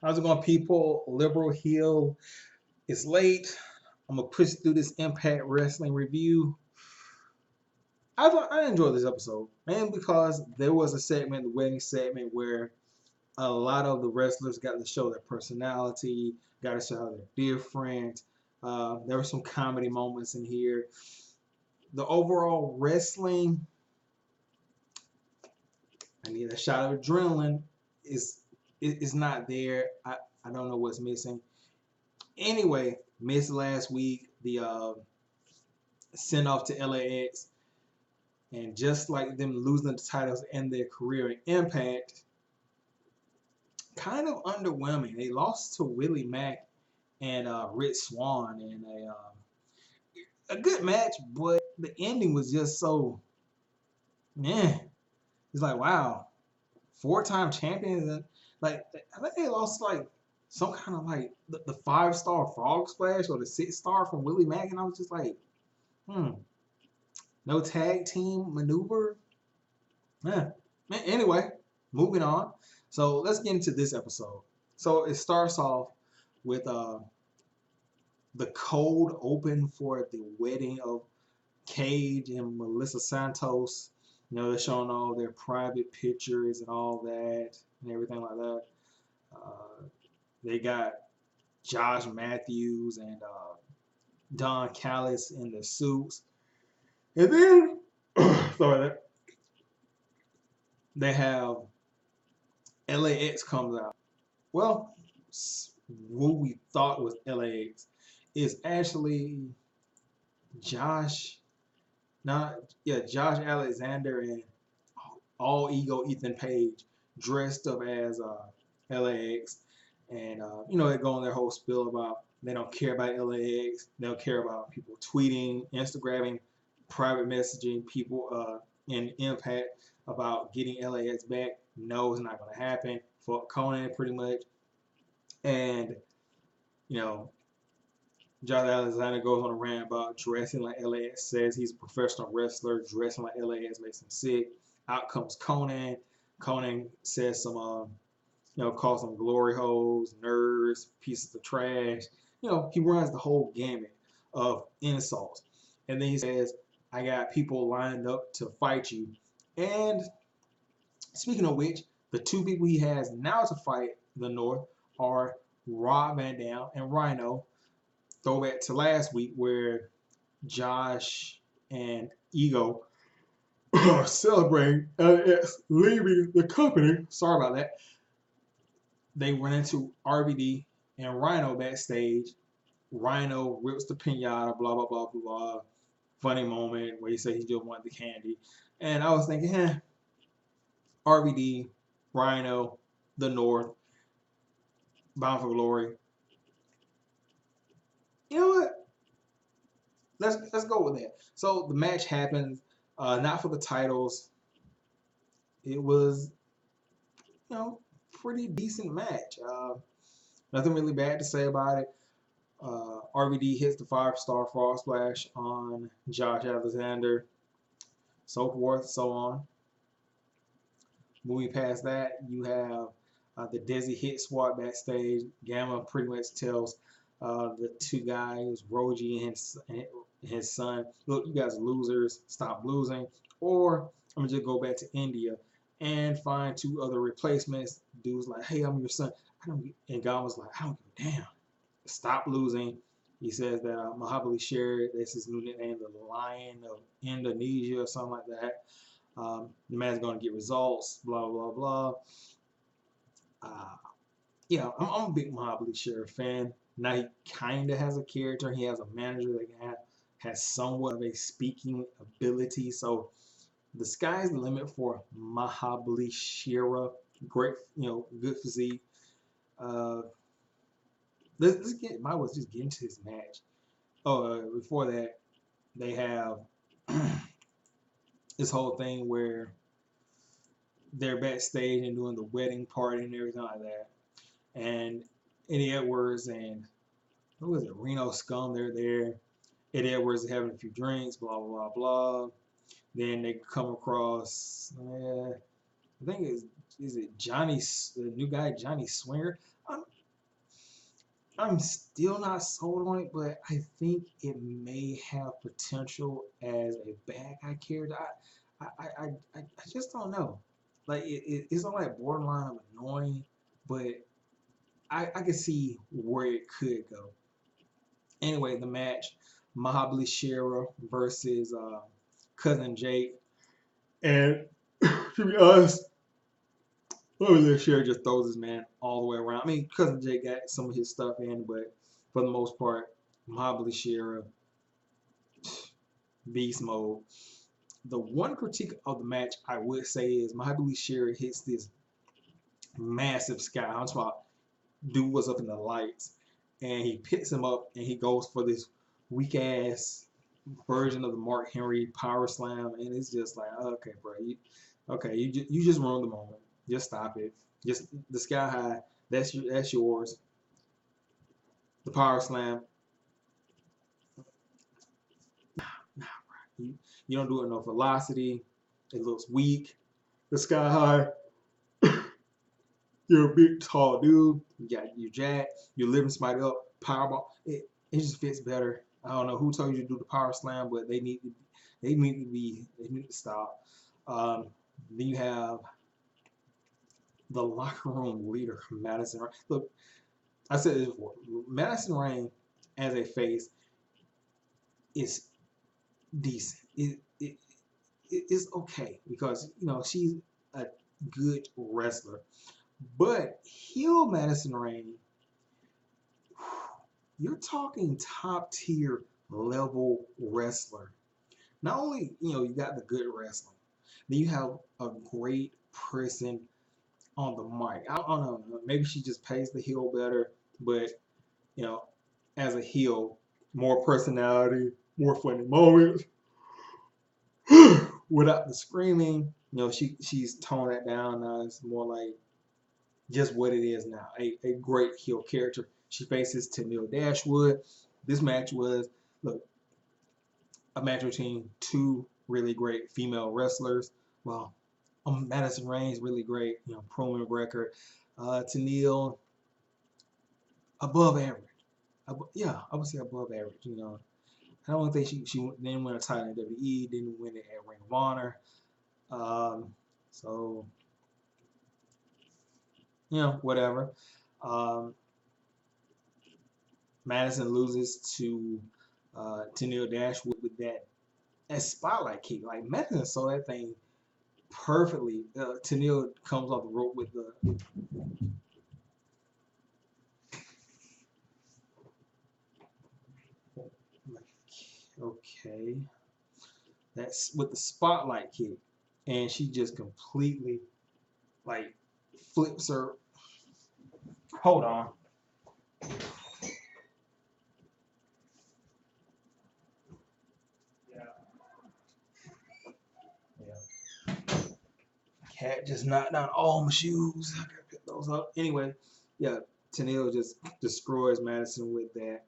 How's it going, people? Liberal Hill. It's late. I'm gonna push through this Impact Wrestling review. I enjoyed this episode, mainly because there was a segment, the wedding segment, where a lot of the wrestlers got to show their personality, got to show how they're different. There were some comedy moments in here. The overall wrestling, I need a shot of adrenaline. Is not there. I don't know what's missing. Anyway, missed last week the sent off to LAX, and just like them losing the titles in their career in Impact, kind of underwhelming. They lost to Willie Mack and Rich Swann in a good match, but the ending was just so man. It's like wow, four-time champions, and like I think they lost like some kind of like the five-star frog splash or the six-star from Willie Mack, and I was just like, hmm. No tag team maneuver. Yeah. Anyway, moving on. So let's get into this episode. So it starts off with the cold open for the wedding of Cage and Melissa Santos. You know, they're showing all their private pictures and all that and everything like that. They got Josh Matthews and Don Callis in the suits. And then, sorry, they have LAX comes out. Well, what we thought was LAX is actually Josh, Josh Alexander and All Ego Ethan Page dressed up as LAX, and they go on their whole spiel about they don't care about LAX, they don't care about people tweeting, Instagramming, private messaging people in Impact about getting LAX back. No, it's not going to happen. Fuck Conan, pretty much. And, Josh Alexander goes on a rant about dressing like LAX, says he's a professional wrestler. Dressing like LAX makes him sick. Out comes Conan. Conan says some, calls them glory holes, nerds, pieces of trash. He runs the whole gamut of insults. And then he says, I got people lined up to fight you. And speaking of which, the two people he has now to fight the North are Rob Van Dam and Rhino. Throwback to last week where Josh and Ego are celebrating LAX leaving the company. Sorry about that. They run into RVD and Rhino backstage. Rhino rips the pinata, blah, blah, blah, blah. Funny moment where he said he just wanted the candy. And I was thinking, RVD, Rhino, the North, Bound for Glory. You know what? Let's go with that. So the match happens, not for the titles. It was, pretty decent match. Nothing really bad to say about it. RVD hits the 5-star frog splash on Josh Alexander, so forth, so on. Moving past that, you have the Desi hit swat backstage. Gamma pretty much tells the two guys, Roji and his son, look, you guys are losers, stop losing, or I'm gonna just go back to India and find two other replacements. Dude's like, hey, I'm your son. And Gamma's like, I don't give a damn. Stop losing. He says that Mahabali Sher, that's his new nickname, the Lion of Indonesia or something like that. The man's going to get results, blah, blah, blah. I'm a big Mahabali Sher fan. Now he kind of has a character. He has a manager that has somewhat of a speaking ability. So the sky's the limit for Mahabali Shera. Great, good physique. Might as well just get into this match. Before that, they have this whole thing where they're backstage and doing the wedding party and everything like that. And Eddie Edwards and who was it? Reno Scum, they're there. Eddie Edwards is having a few drinks, blah blah blah blah. Then they come across, I think is it Johnny, the new guy Johnny Swinger. I'm still not sold on it, but I think it may have potential as a bad guy character. I just don't know. Like it's not like borderline of annoying, but I can see where it could go. Anyway, the match: Mahabali Shera versus Cousin Jake. And to be honest, Mahabali Shera just throws his man all the way around. I mean, Cousin Jake got some of his stuff in, but for the most part, Mahabali Shera beast mode. The one critique of the match I would say is Mahabali Shera hits this massive sky. I'm talking about dude was up in the lights, and he picks him up and he goes for this weak ass version of the Mark Henry power slam, and it's just like, okay, bro, you just ruined the moment. Just stop it. Just the sky high. That's yours. The power slam. Nah, bro. You don't do it enough velocity. It looks weak. The sky high. You're a big tall dude. You got your jack. You're lifting somebody up. Powerball. It just fits better. I don't know who told you to do the power slam, but they need to stop. Um, then you have the locker room leader, Madison Rain. Look, I said this before. Madison Rain as a face is decent. It's okay because she's a good wrestler. But heel Madison Rain, you're talking top tier level wrestler. Not only you got the good wrestling, then you have a great person on the mic. I don't know, maybe she just pays the heel better, but you know, as a heel, more personality, more funny moments, without the screaming. She's toned that down now. It's more like just what it is now. A great heel character. She faces Tennille Dashwood. This match was, look, a match between two really great female wrestlers. Well, Madison Rain's really great, promo record. Tennille, above average. Yeah, I would say above average. I don't think she didn't win a title in WWE, didn't win it at Ring of Honor. So whatever. Um, Madison loses to Neil Dashwood with that spotlight kick. Like Madison saw that thing perfectly. Tennille comes off the rope with the okay. That's with the spotlight kick, and she just completely like flips her. Hold on. Yeah, yeah. Cat just knocked down all my shoes. I gotta pick those up. Anyway, yeah, Tennille just destroys Madison with that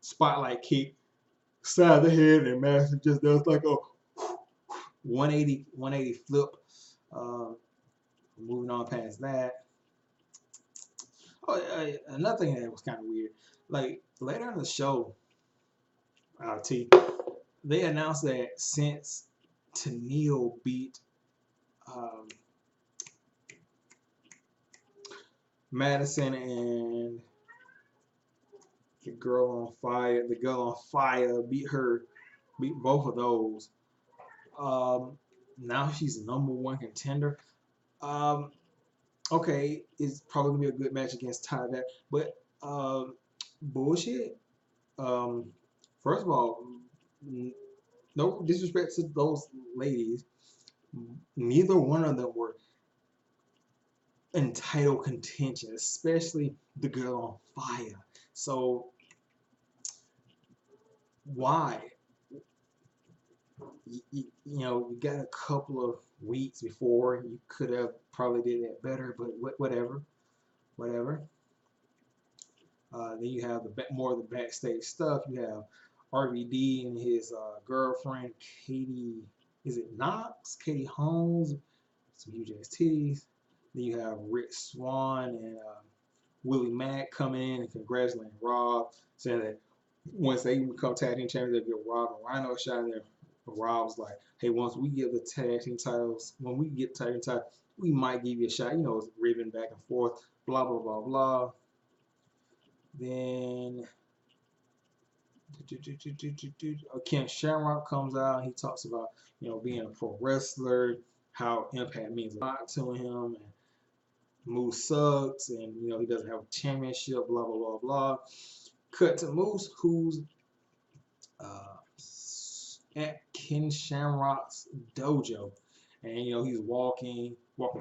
spotlight kick, side of the head, and Madison just does like a 180 flip. Uh, moving on past that. Oh, another thing that was kind of weird. Like later in the show, T, they announced that since Tennille beat um, Madison and the girl on fire beat both of those. Now she's number one contender. Um, okay, it's probably gonna be a good match against Ty that, but bullshit. Um, first of all, no disrespect to those ladies, neither one of them were in title contention, especially the girl on fire. So why? You got a couple of weeks before you could have probably did that better, but whatever. Then you have more of the backstage stuff. You have RVD and his girlfriend Katie. Is it Knox? Katie Holmes. Some huge ass titties. Then you have Rick Swan and Willie Mack coming in and congratulating Rob, saying that once they become tag team champions, they give Rob and Rhino a shot in there. But Rob's like, hey, once we get the tag team titles, when we get tag team titles, we might give you a shot. You know, it's ribbon back and forth, blah, blah, blah, blah. Then Ken Shamrock comes out. He talks about, you know, being a pro wrestler, how Impact means a lot to him, and Moose sucks, and you know he doesn't have a championship. Blah blah blah blah. Cut to Moose, who's at Ken Shamrock's dojo, and you know he's walking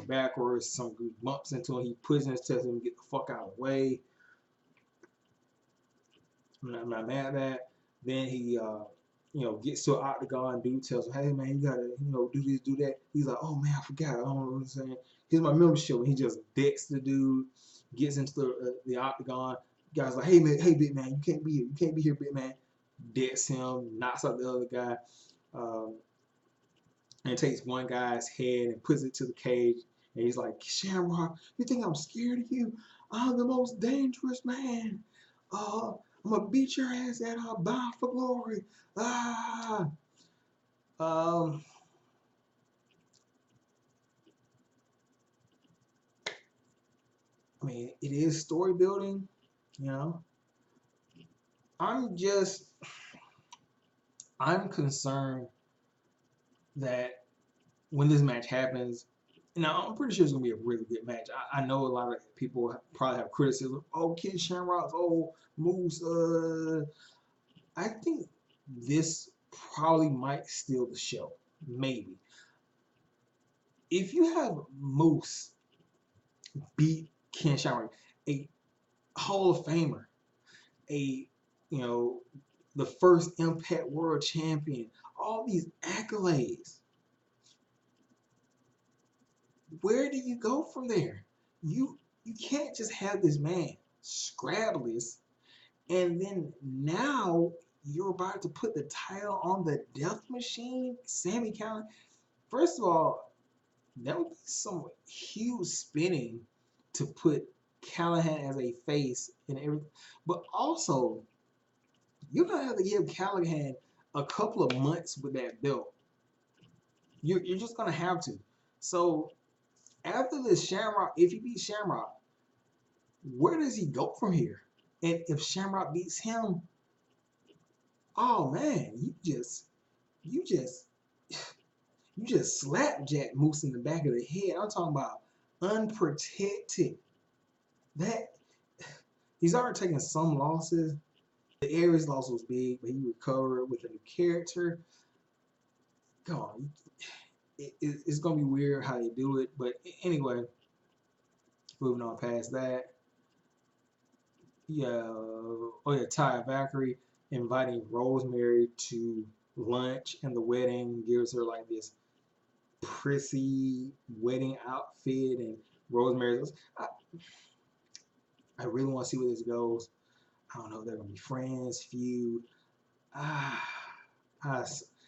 backwards. Some dude bumps into him. He puts in his chest and get the fuck out of the way. I'm not mad at that. Then he, you know, gets to an octagon. Dude tells him, "Hey man, you gotta, you know, do this, do that." He's like, "Oh man, I forgot. I don't know what I'm saying. Here's my membership." And he just decks the dude. Gets into the octagon. Guy's like, "Hey man, hey big man, you can't be here. You can't be here, big man." Decks him. Knocks out the other guy. And takes one guy's head and puts it to the cage. And he's like, "Shamrock, you think I'm scared of you? I'm the most dangerous man. I'm gonna beat your ass at Bound for Glory." Ah. Um. I mean, it is story building, you know. I'm concerned that when this match happens, now I'm pretty sure it's gonna be a really good match. I know a lot of people probably have criticism. Oh, Ken Shamrock's Moose. I think this probably might steal the show. Maybe if you have Moose beat Ken Shamrock, a Hall of Famer, a you know the first Impact World Champion, all these accolades. Where do you go from there? You can't just have this man scrabless and then now you're about to put the title on the Death Machine, Sami Callihan. First of all, that would be some huge spinning to put Callihan as a face and everything. But also, you're gonna have to give Callihan a couple of months with that belt. You're just gonna have to. So after this Shamrock, if he beats Shamrock, where does he go from here? And if Shamrock beats him, oh man, you just slap Jack Moose in the back of the head. I'm talking about unprotected. That he's already taken some losses. The Aries loss was big, but he recovered with a new character. Come on, it's gonna be weird how they do it, but anyway, moving on past that. Yeah, oh yeah, Ty Valkyrie inviting Rosemary to lunch and the wedding, gives her like this prissy wedding outfit, and Rosemary's. I really want to see where this goes. I don't know if they're gonna be friends, feud. Ah,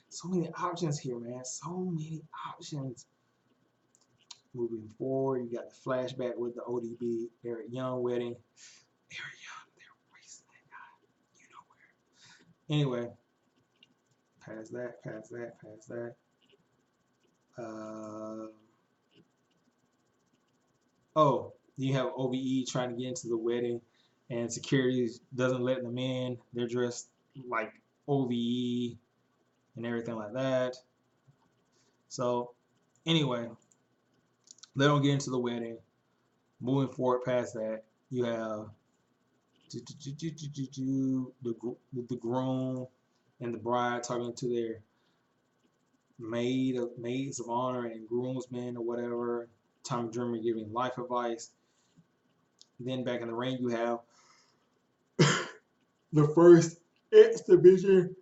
so many options here, man. So many options. Moving forward, you got the flashback with the ODB Eric Young wedding. Eric Young, they're racing that guy. You know where. Anyway, past that. Oh, you have OVE trying to get into the wedding, and security doesn't let them in. They're dressed like OVE and everything like that. So, anyway, they don't get into the wedding. Moving forward past that, you have the groom and the bride talking to their maids of honor and groomsmen or whatever. Tommy Dreamer giving life advice. Then back in the ring, you have the first X Division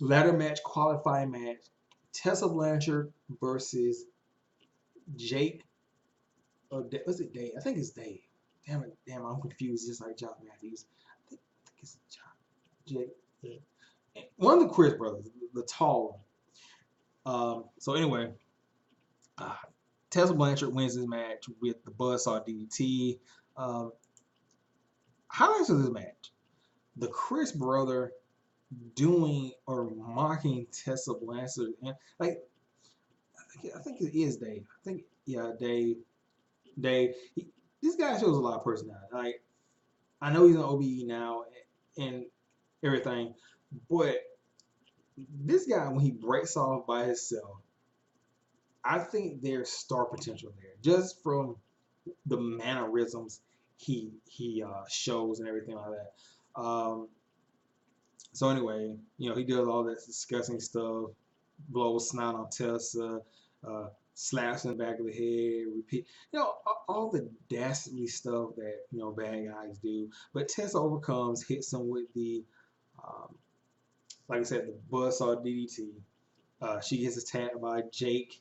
ladder match, qualifying match. Tessa Blanchard versus Jake. Was it Dave? I think it's Dave. Damn, I'm confused, just like John Matthews. I think it's Jake. Yeah. One of the Chris brothers, the tall one. So anyway, Tessa Blanchard wins this match with the Buzzsaw DDT. highlights of this match: the Chris brother doing or mocking Tessa Blanchard, and like I think it is Dave. I think yeah, Dave. Dave. This guy shows a lot of personality. Like I know he's on OBE now and everything, but this guy when he breaks off by himself, I think there's star potential there just from the mannerisms he shows and everything like that. So anyway, he does all that disgusting stuff, blows snot on Tessa, slaps in the back of the head, repeat, all the dastardly stuff that bad guys do. But Tessa overcomes, hits him with the, um, like I said, the buzzsaw DDT. She gets attacked by Jake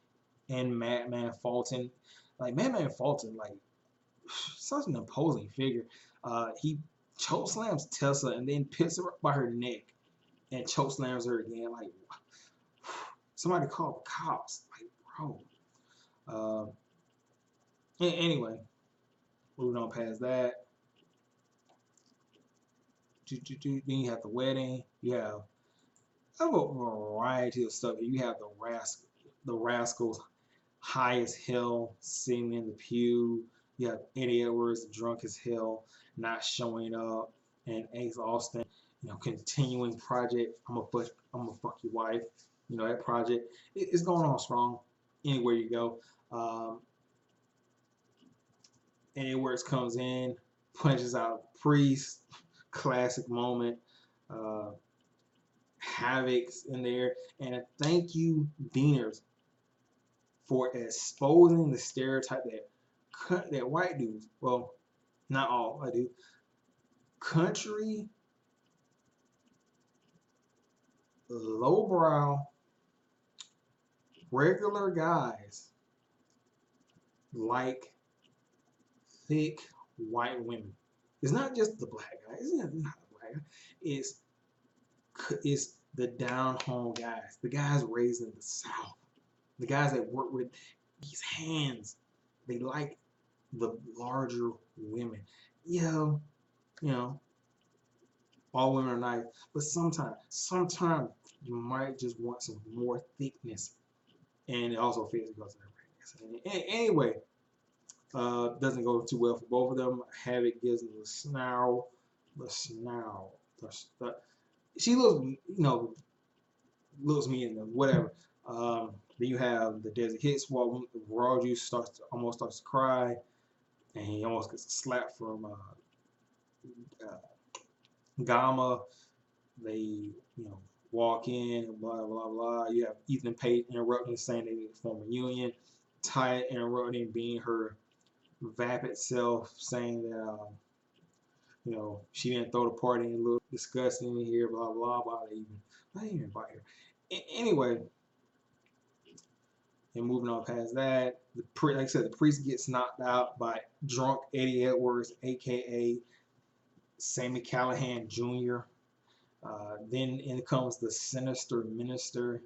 and Madman Fulton. Like Madman Fulton, like such an imposing figure. He choke slams Tessa and then picks her up by her neck and choke slams her again. Like somebody call the cops. Like bro. Anyway, moving on past that. Then you have the wedding. You have a variety of stuff. You have the Rascals high as hell sitting in the pew. You have Eddie Edwards drunk as hell not showing up, and Ace Austin, continuing project. I'm gonna fuck your wife. That project it's going on strong. Anywhere you go, Eddie Edwards comes in, punches out Priest, classic moment. Havoc's in there, and a thank you, Deaners, for exposing the stereotype that white dudes, well, not all I do, country, lowbrow, regular guys like thick white women. It's not just the black guy. It's not the black guy. It's the down home guys, the guys raised in the South, the guys that work with these hands. They like the larger women. Yeah, all women are nice, but sometimes you might just want some more thickness, and it also fits because of their pregnancy. Anyway, doesn't go too well for both of them. Havoc gives them the snarl. She looks me in the whatever. Then you have the Desert Hits. While Raw Juice almost starts to cry, and he almost gets a slap from Gama. They walk in, blah blah blah. You have Ethan Page interrupting, saying they need to form a union. Ty interrupting, being her vapid self, saying that she didn't throw the party and look disgusting here, blah blah blah. I didn't even invite her. Anyway, and moving on past that, like I said, the Priest gets knocked out by drunk Eddie Edwards, aka Sammy Callahan Jr. Then in comes the Sinister Minister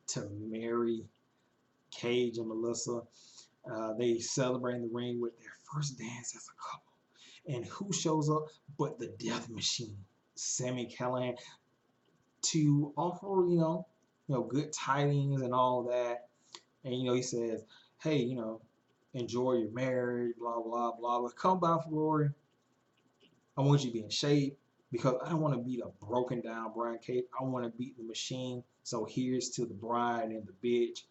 to marry Cage and Melissa. They celebrate in the ring with their first dance as a couple. And who shows up but the Death Machine, Sammy Callahan, to offer, good tidings and all that. And, he says, hey, enjoy your marriage, blah, blah, blah, blah. Come by for glory. I want you to be in shape because I don't want to beat a broken down Brian Cage. I want to beat the machine. So here's to the bride and the bitch.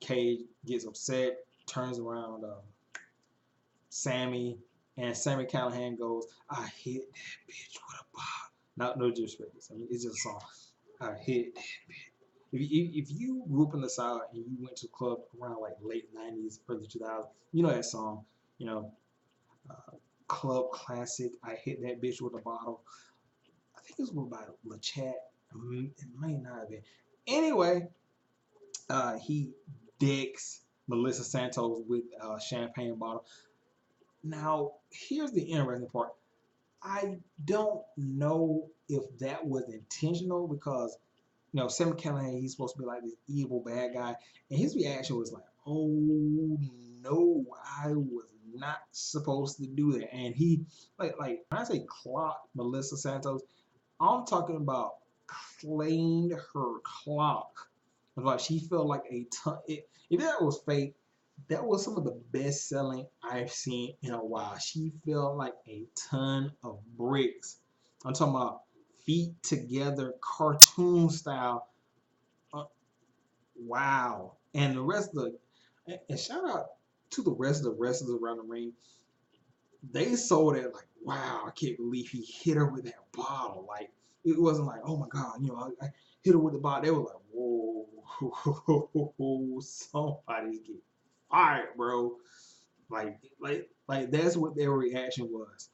Cage gets upset, turns around Sammy, and Sammy Callahan goes, I hit that bitch with a bottle. No disrespect. I mean, it's just a song. I hit that bitch. If you grew up in the South and you went to a club around like late 90s, early 2000s, you know that song, club classic, I hit that bitch with a bottle. I think it was by LaChat. It may not have been. Anyway, he decks Melissa Santos with a champagne bottle. Now, here's the interesting part. I don't know if that was intentional because, Sam Callahan, he's supposed to be like this evil bad guy. And his reaction was like, oh, no, I was not supposed to do that. And he like when I say clock Melissa Santos, I'm talking about cleaned her clock. Like she felt like a ton. If that was fake, that was some of the best selling I've seen in a while. She felt like a ton of bricks. I'm talking about feet together, cartoon style. Uh, wow. And the rest of the, and shout out to the rest of the wrestlers around the ring. They sold it like, wow, I can't believe he hit her with that bottle. Like, it wasn't like, oh my God, I hit her with the bottle. They were like, whoa, somebody's getting fired, bro. Like that's what their reaction was.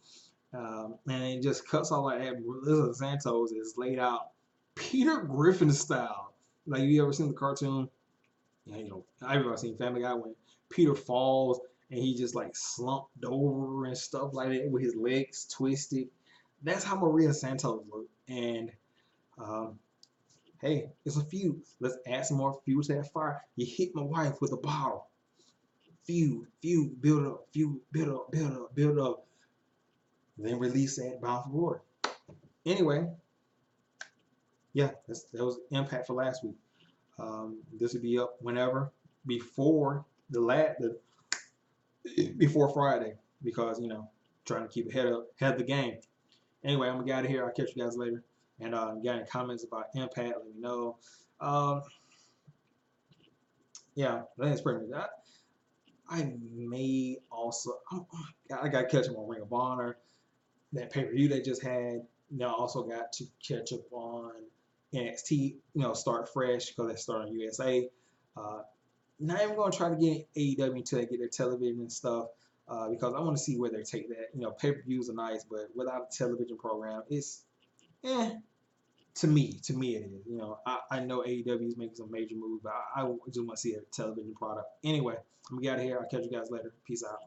And it just cuts off like that. Melissa Santos is laid out Peter Griffin style. Like, you ever seen the cartoon? Yeah, I've ever seen Family Guy when Peter falls and he just like slumped over and stuff like that with his legs twisted. That's how Maria Santos looked. And um, hey, it's a feud. Let's add some more fuel to that fire. You hit my wife with a bottle. Feud, build up, feud, build up. Then release that bound for glory. Anyway, yeah, that was Impact for last week. This will be up whenever before the before Friday because trying to keep ahead of the game. Anyway, I'm gonna get out of here. I'll catch you guys later. And got any comments about Impact? Let me know. Um, yeah, that's pretty much that. I may also I got to catch up on Ring of Honor, that pay per view they just had. Now I also got to catch up on NXT. Start fresh because they start on USA. Uh, Not even going to try to get AEW until they get their television and stuff because I want to see where they take that. Pay per views are nice, but without a television program, it's to me it is. I know AEW is making some major moves, but I just want to see a television product. Anyway, I'm gonna get out of here. I'll catch you guys later. Peace out.